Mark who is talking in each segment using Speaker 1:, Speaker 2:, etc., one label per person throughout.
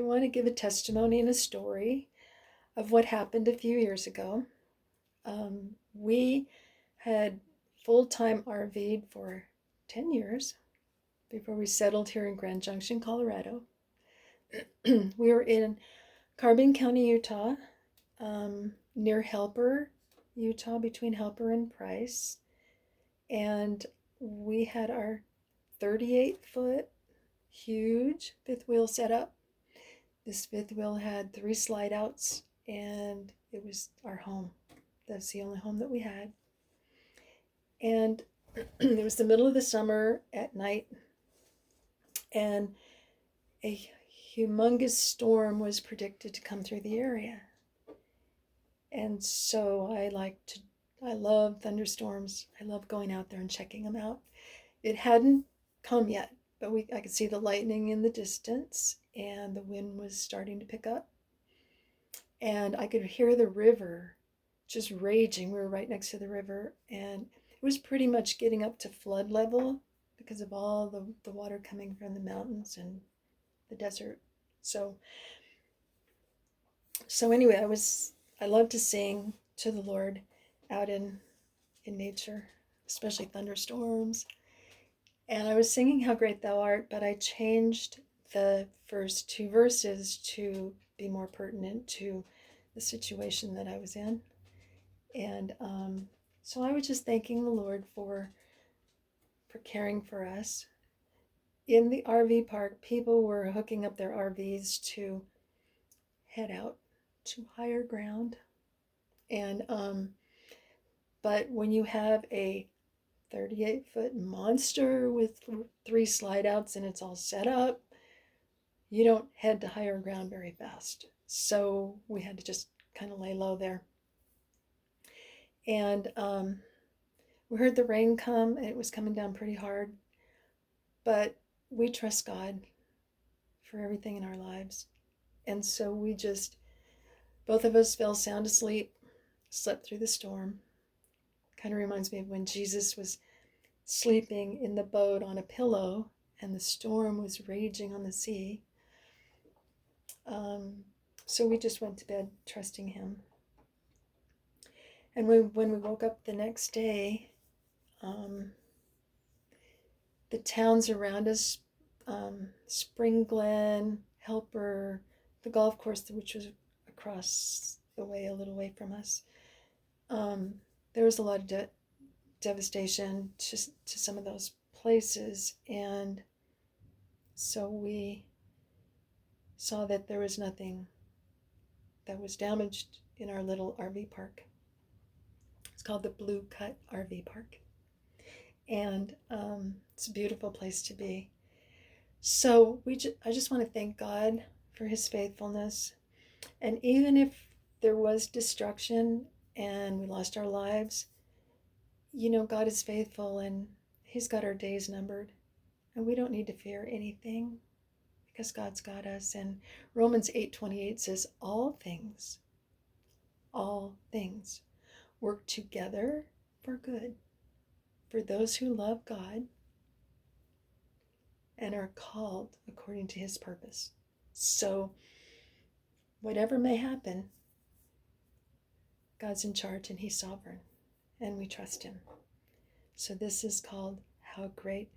Speaker 1: want to give a testimony and a story of what happened a few years ago. We had full-time RV'd for 10 years before we settled here in Grand Junction, Colorado. We were in Carbon County, Utah, near Helper, Utah, between Helper and Price. And we had our 38-foot huge fifth wheel set up. This fifth wheel had 3 slide outs, and it was our home. That's the only home that we had. And it was the middle of the summer at night, and a humongous storm was predicted to come through the area. And so I love thunderstorms. I love going out there and checking them out. It hadn't come yet, but I could see the lightning in the distance, and the wind was starting to pick up. And I could hear the river just raging. We were right next to the river, and it was pretty much getting up to flood level because of all the water coming from the mountains and the desert. So anyway, I love to sing to the Lord out in nature, especially thunderstorms. And I was singing How Great Thou Art, but I changed the first 2 verses to be more pertinent to the situation that I was in. And so I was just thanking the Lord for caring for us. In the RV park, people were hooking up their RVs to head out to higher ground. And but when you have a 38-foot monster with 3 slide outs and it's all set up, you don't head to higher ground very fast. So we had to just kind of lay low there. And we heard the rain come, and it was coming down pretty hard. But we trust God for everything in our lives. And so both of us fell sound asleep, slept through the storm. Kind of reminds me of when Jesus was sleeping in the boat on a pillow and the storm was raging on the sea. So we just went to bed trusting him. And when we woke up the next day, the towns around us, Spring Glen, Helper, the golf course, which was across the way, a little way from us, there was a lot of devastation to some of those places. And so we saw that there was nothing that was damaged in our little RV park. It's called the Blue Cut RV Park. And it's a beautiful place to be. So I just want to thank God for his faithfulness. And even if there was destruction and we lost our lives, God is faithful, and he's got our days numbered. And we don't need to fear anything because God's got us. And Romans 8:28 says, all things work together for good for those who love God and are called according to his purpose. So whatever may happen, God's in charge and he's sovereign, and we trust him. So this is called How Great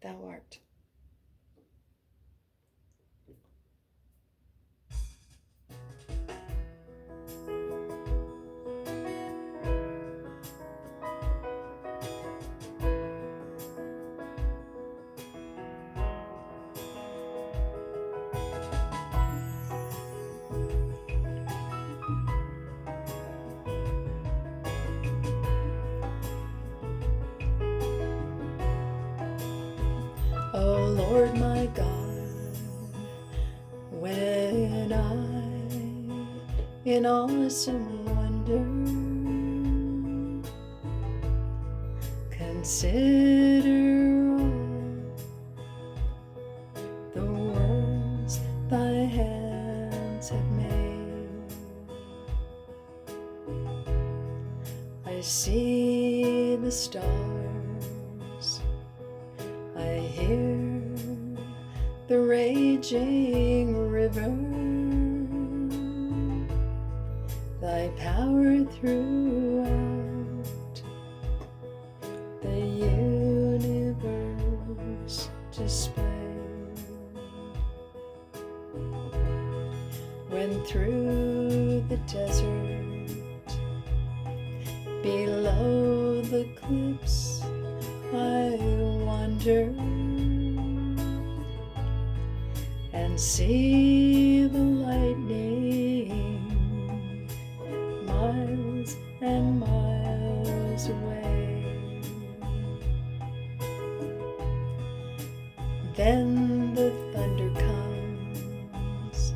Speaker 1: Thou Art. Oh Lord my God, when I in awesome wonder consider all the worlds thy hands have made, I see the stars, I hear the raging river, thy power throughout the universe display. When through the desert, below the cliffs, I wander and see the lightning miles and miles away. Then the thunder comes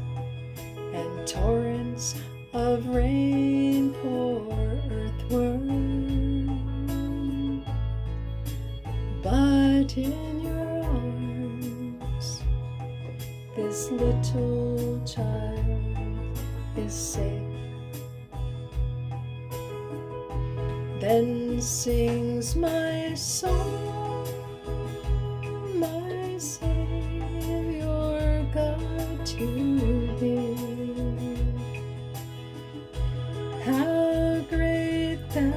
Speaker 1: and torrents of rain pour earthward, but in your arms this little child is safe. Then sings my soul, my Savior God to thee. How great thou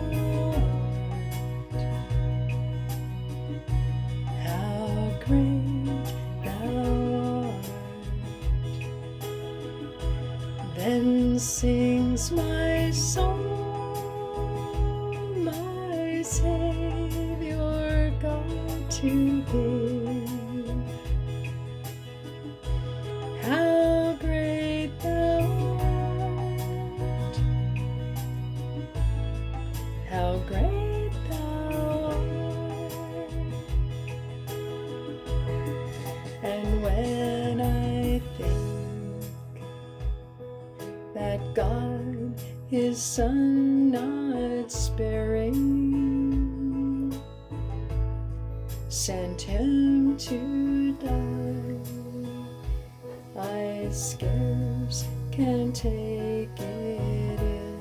Speaker 1: art, how great thou art. Then sings my soul, my Savior God to thee. How great thou art, how great thou art. And when I think that God His Son not sparing sent Him to die, I scarce can take it in,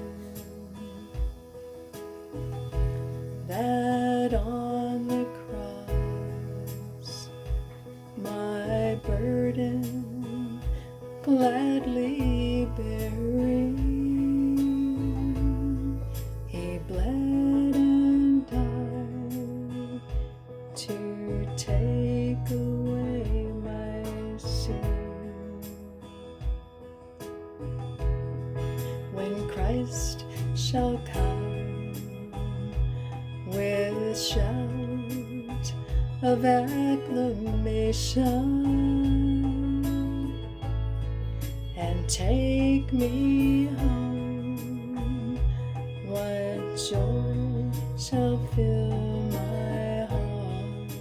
Speaker 1: that on the cross my burden gladly bearing, He bled and died to take away my sin. When Christ shall come with shout of acclamation and take me home, what joy shall fill my heart.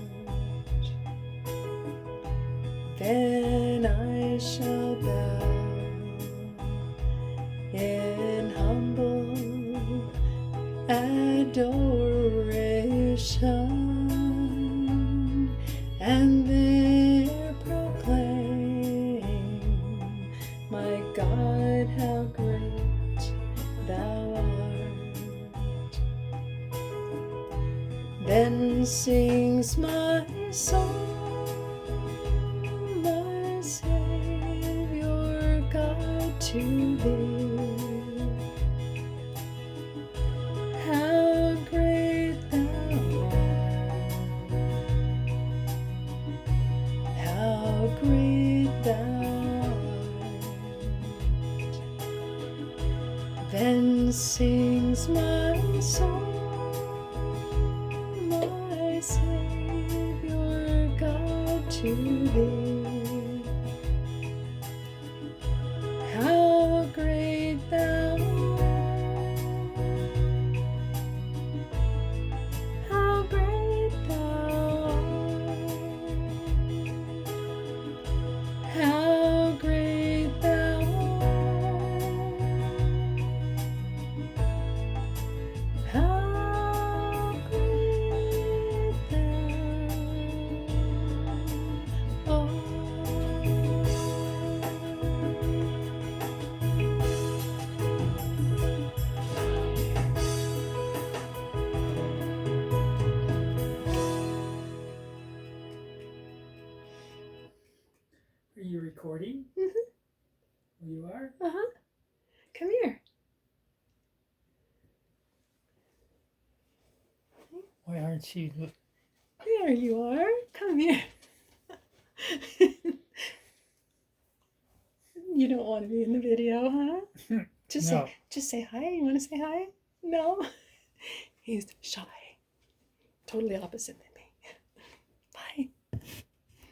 Speaker 1: Then I shall bow in humble adoration, and there proclaim, my God, how great thou art. Then sings my soul, my Savior God to thee. How great thou art, how great thou art. Then sings my soul, my Savior God to thee. How great thou art, how great thou art, how great thou art, how great thou art.
Speaker 2: Are you recording?
Speaker 1: Mm-hmm.
Speaker 2: Oh, you are?
Speaker 1: Uh-huh. Come here.
Speaker 2: Why aren't you?
Speaker 1: There you are. Come here. You don't want to be in the video, huh?
Speaker 2: No.
Speaker 1: Just say hi. You want to say hi? No. He's shy. Totally opposite than